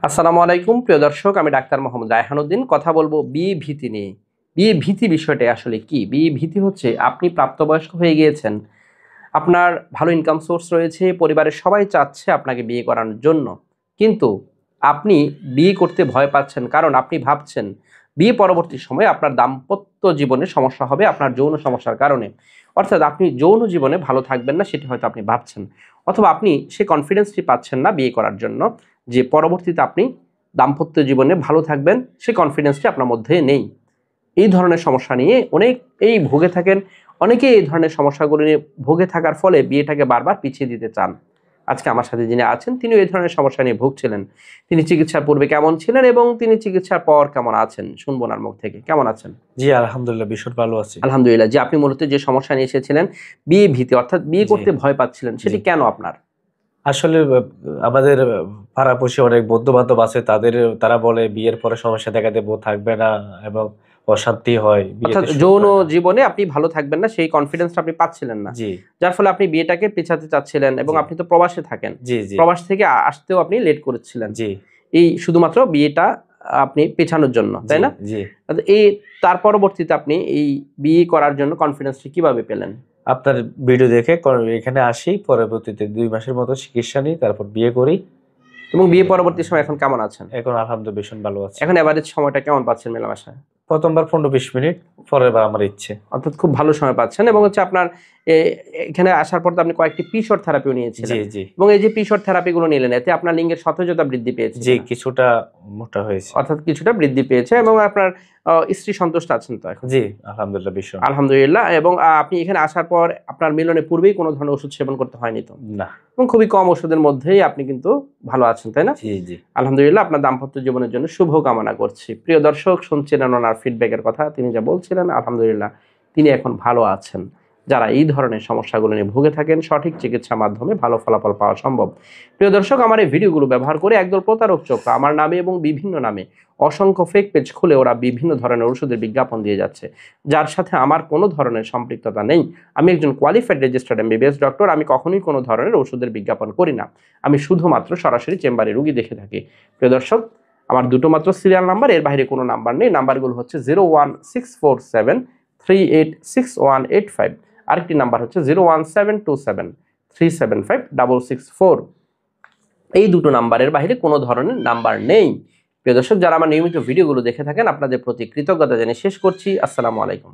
আসসালামু আলাইকুম প্রিয় দর্শক, আমি ডাক্তার মোহাম্মদ রায়হানুদ্দিন। কথা বলবো বিয়ে ভীতি নিয়ে। বিয়ে ভীতি বিষয়টা আসলে কি? বিয়ে ভীতি হচ্ছে আপনি প্রাপ্তবয়স্ক হয়ে গিয়েছেন, আপনার ভালো ইনকাম সোর্স রয়েছে, পরিবারের সবাই চাচ্ছে আপনাকে বিয়ে করানোর জন্য। কিন্তু আপনি বিয়ে করতে ভয় পাচ্ছেন, কারণ আপনি ভাবছেন বিয়ে পরবর্তী সময়ে আপনার দাম্পত্য জীবনে সমস্যা হবে আপনার যৌন সমস্যার কারণে। অর্থাৎ আপনি যৌন জীবনে ভালো থাকবেন না, সেটি হয়তো আপনি ভাবছেন। অথবা আপনি সে কনফিডেন্সটি পাচ্ছেন না বিয়ে করার জন্য, যে পরবর্তীতে আপনি দাম্পত্য জীবনে ভালো থাকবেন, সে কনফিডেন্সটি আপনার মধ্যে নেই। এই ধরনের সমস্যা নিয়ে অনেকেই ভুগে থাকেন। অনেকেই এই ধরনের সমস্যাগুলো নিয়ে ভুগে থাকার ফলে বিয়েটাকে বারবার পিছিয়ে দিতে চান। আজকে আমার সাথে যিনি আছেন, তিনিও এই ধরনের সমস্যা নিয়ে ভুগছিলেন। তিনি চিকিৎসার পূর্বে কেমন ছিলেন এবং তিনি চিকিৎসার পর কেমন আছেন, শুনবো ওনার মুখ থেকে। কেমন আছেন? জি, আলহামদুলিল্লাহ ভীষণ ভালো আছি। আলহামদুলিল্লাহ। যে আপনি মূলত যে সমস্যা নিয়ে এসেছিলেন, বিয়ে ভীতি, অর্থাৎ বিয়ে জি, করতে ভয় পাচ্ছিলেন, জি। সেটি কেন আপনার? আসলে আমাদের পাড়াপড়শি অনেক বন্ধু-বান্ধব আছে তারা বলে বিয়ের পরে সমস্যা দেখা দেবে, বউ থাকবে না এবং অশান্তি হয়, অর্থাৎ বিয়েতে সুখ যৌন হয় না। জীবনে আপনি ভালো থাকবেন না, সেই কনফিডেন্সটা আপনি পাচ্ছিলেন না। জি, যার ফলে আপনি বিয়েটাকে পেছাতে চাচ্ছিলেন এবং জি, আপনি তো প্রবাসে থাকেন। জি, জি, প্রবাস থেকে আসতেও আপনি লেট করেছিলেন। জি, এই শুধুমাত্র বিয়েটা আপনি পেছানোর জন্য, তাই জি, না? জি। এই তার পরবর্তীতে আপনি এই বিয়ে করার জন্য কনফিডেন্সটা কিভাবে পেলেন? আপনার ভিডিও দেখে এখানে আসি, পরবর্তীতে ২ মাসের মতো চিকিৎসা নিই, তারপর বিয়ে করি। এবং বিয়ে পরবর্তী সময় এখন কেমন আছেন? এখন আলহামদুলিল্লাহ ভীষণ ভালো আছি। এখন এভারেজ সময়টা কেমন পাচ্ছেন মেলামেশায়? ১ম বার ১৫-২০ মিনিট, পরের বার আমার ইচ্ছে। অর্থাৎ খুব ভালো সময় পাচ্ছেন এবং হচ্ছে আপনার এ এখানে আসার পর তো আপনি কয়েকটি পিশর থেরাপিও জি, নিয়েছিলেন। জি, এবং এই যে পিশর থেরাপিগুলো নিলেন, এতে আপনার লিঙ্গের সতেজতা বৃদ্ধি পেয়েছে জি, কিনা? কিছুটা মোটা হয়েছে। অর্থাৎ কিছুটা বৃদ্ধি পেয়েছে এবং আপনার স্ত্রী সন্তুষ্ট আছেন তো এখন? জি, আলহামদুলিল্লাহ ভীষণ। আলহামদুলিল্লাহ। এবং আপনি এখানে আসার পর আপনার মিলনের পূর্বেই কোনো ধরনের ওষুধ সেবন করতে হয়নি তো? না। এবং খুবই কম ওষুধের মধ্যেই আপনি কিন্তু ভালো আছেন, তাই না? জি, জি। আলহামদুলিল্লাহ, আপনার দাম্পত্য জীবনের জন্য শুভ কামনা করছি। প্রিয় দর্শক, শুনছিলেন ওনার ফিডব্যাকের কথা। তিনি যা বলছিলেন, আলহামদুলিল্লাহ তিনি এখন ভালো আছেন। যারা এই ধরনের সমস্যাগুলো নিয়ে ভুগে থাকেন, সঠিক চিকিৎসার মাধ্যমে ভালো ফলাফল পাওয়া সম্ভব। প্রিয় দর্শক, আমার এই ভিডিওগুলো ব্যবহার করে একদল প্রতারক চক্র আমার নামে এবং বিভিন্ন নামে অসংখ্য ফেক পেজ খুলে ওরা বিভিন্ন ধরনের ওষুধের বিজ্ঞাপন দিয়ে যাচ্ছে, যার সাথে আমার কোনো ধরনের সম্পৃক্ততা নেই। আমি একজন কোয়ালিফাইড রেজিস্টার্ড এমবিবিএস ডক্টর। আমি কখনোই কোনো ধরনের ওষুধের বিজ্ঞাপন করি না। আমি শুধুমাত্র সরাসরি চেম্বারে রুগী দেখে থাকি। প্রিয় দর্শক, আমার দুটো মাত্র সিরিয়াল নাম্বার, এর বাইরে কোনো নাম্বার নেই। নাম্বারগুলো হচ্ছে 01647386185। আরেকটি নাম্বার হচ্ছে 01727375654। এই দুটো নাম্বারের বাইরে কোনো ধরনের নাম্বার নেই। প্রিয় দর্শক, যারা আমার নিয়মিত ভিডিওগুলো দেখে থাকেন, আপনাদের প্রতি কৃতজ্ঞতা জানিয়ে শেষ করছি। আসসালামু আলাইকুম।